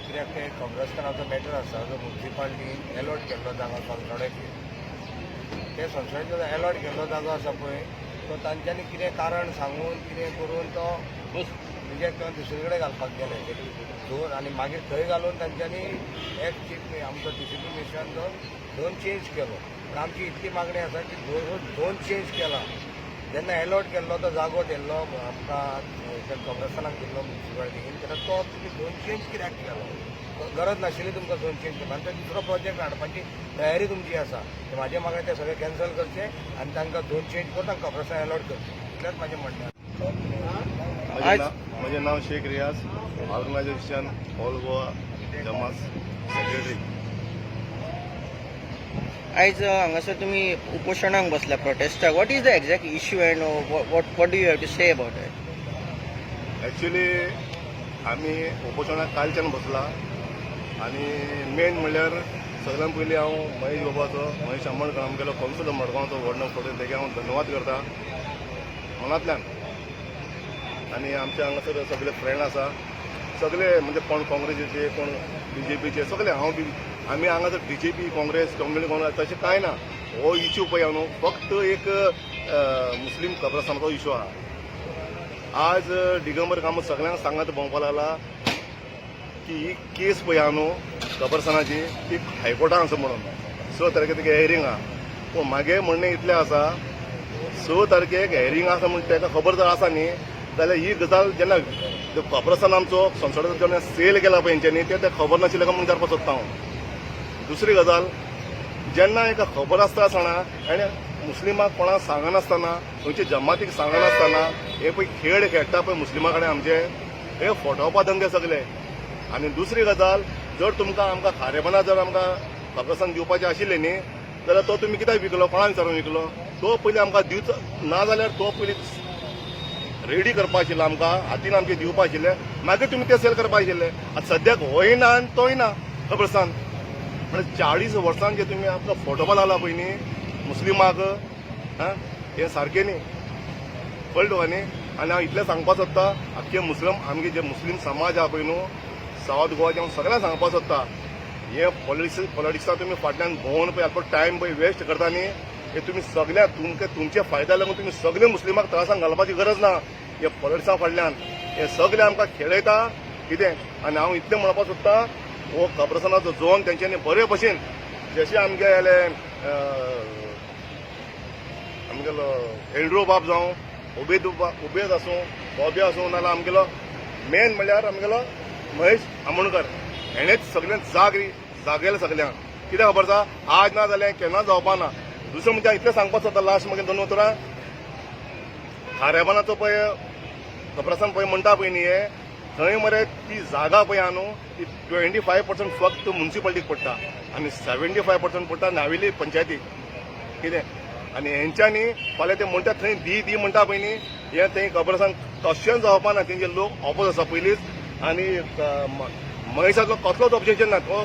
कित्याक ते कब्रस्तानाचो मॅटर आसा जो म्युन्सिपाल्टीन अलॉट केल्लो जागो संसोड्याचेर ते संसोड्याचो अलॉट केल्लो जागो आसा पळय तो तांच्यांनी कितें कारण सांगून कितें करून तो रिजेक्ट करून दुसरे कडेन घालपाक गेले दोन आनी मागीर थंय घालून तांच्यांनी एक चीफ आमचो डिसिप्लीन मिनिस्टरान तो दोन चेंज केलो पण आमची इतली मागणी आसा की दोन चेंज केला जेन्ना अलॉट केल्लो तो जागो दिल्लो आमकां कब्रस्तानाक दिल्लो म्युन्सिपाल्टीन तेन्ना तो तुमी दोन चेंज कित्याक केलो गरज नाशिल्ली तुमकां दोन चेंज करपाक आनी तो दुसरो प्रोजेक्ट हाडपाची तयारी तुमची आसा म्हाजें म्हाका ते सगळे कॅन्सल करचे आनी तांकां दोन चेंज करून तांकां कब्रस्तान अलॉट करचे इतलेंच म्हाजें म्हणणें म्हजें नांव Shaikh Riyaz organisation all Goa Jamaat secretary. आयज हांगासर तुमी उपोशणाक बसल्या प्रोटेस्टाक. What is the exact issue and what do you have to say about it? Actually आमी उपोशणाक कालच्यान बसला आनी मेन म्हणल्यार सगळ्यान पयलीं हांव महेश बाबाचो महेश आंबणकर आमगेलो कौन्सिलर मडगांवचो व्हडलो फोटो तेगे हांव धन्यवाद करता मनांतल्यान. आनी आमचे हांगासर सगळे फ्रेंड आसा सगळे म्हणजे कोण काँग्रेसीचे कोण BJPचे सगळे हांव बी आमी हांगासर BJP काँग्रेस कम्युनिस्ट काँग्रेस तशें कांय ना. हो इश्यू पळय न्हू फक्त एक मुस्लीम कब्रस्तानाचो इश्यू आहा. आज दिगंबर कामत सगळ्यांक सांगत भोंवपाक लागला की ही केस पळय आहा न्हू कब्रस्तानाची ती हायकोर्टान आसा म्हणून 6 तारखेक तेगे हेरींग आहा. पूण म्हागे म्हणणें इतलें आसा 6 तारखेक हेरींग आसा म्हण ताका खबर जर आसा न्ही जाल्यार ही गजाल जेन्ना कब्रस्तान आमचो संसदाचो जेन्ना सेल केला पळय हेंच्यांनी तें खबर नाशिल्लें काय म्हूण विचारपाक सोदता हांव. दुसरी गजाल जेन्ना एका खबर आसता आसतना आनी मुस्लिमाक कोणाक सांगनासतना खंयच्या जमातीक सांगनासतना हे पळय खेळ खेळटा पळय मुस्लिमा कडेन आमचे हे फटोवपा धंदे सगळे. आनी दुसरी गजाल जर तुमकां आमकां खारेपणां जर आमकां कब्रस्तान दिवपाचें आशिल्लें न्ही जाल्यार तो तुमी कित्याक विकलो कोणाक विचारून विकलो तो पयलीं आमकां दिवचो ना जाल्यार तो पयलीं रेडी करपा आशिल्लो आमकां हातीन आमचे दिवपा आशिल्ले मागीर तुमी ते सेल करपा आशिल्ले. आतां सद्याक होय ना आनी तोय ना कब्रस्तान म्हणजे 40 वर्सां जे तुमी आमकां फटोवपा लागला पळय न्ही मुस्लिमाक हें सारकें न्ही कळ्ळें तुका न्ही. आनी हांव इतलें सांगपाक सोदता आख्खे आमगे जे मुस्लीम समाज आहा पळय न्हू सावथ गोवाचे हांव सगळ्यांक सांगपाक सोदता हे पॉलिटिक्सा तुमी फाटल्यान भोंवन पळय आपलो टायम पळय वेस्ट करता न्ही हे तुमी सगळ्याक तुमच्या फायद्या लागून तुमी सगळे मुस्लिमाक त्रासांत घालपाची गरज ना. हे पॉलिटिक्सा फाटल्यान हे सगळे आमकां खेळयता कितें. आनी हांव इतलें म्हणपाक सोदता हो कब्रस्तानाचो जोन तेंच्यांनी बरे भशेन जशें आमगेले आमगेलो एंड्रो बाब जावं उबेद आसूं बॉबी आसूं नाल्यार आमगेलो मेन म्हणल्यार आमगेलो महेश आंबणकर हेणेच सगळ्यांक जागयलें सगळ्यांक कित्याक खबर आसा आज ना जाल्यार केन्ना जावपा ना. दुसरें म्हणजे इतलें सांगपाक सोदता लास्ट मागीर 2 उतरां खारेपणाचो पळय कब्रस्तान पळय म्हणटा पळय न्ही हे थंय मरे ती जागा पळय आहा न्हू ती 25% फक्त म्युन्सिपाल्टीक पडटा आनी 75% पडटा नावेली पंचायतीक कितें. आनी हेंच्यांनी फाल्यां ते म्हणटा थंय दी म्हणटा पळय न्ही हें थंय कब्रस्तान तशें जावपा ना तेंचे लोक ऑपोज आसा पयलींच. आनी महेशाचो कसलोच ऑब्जेक्शन ना तो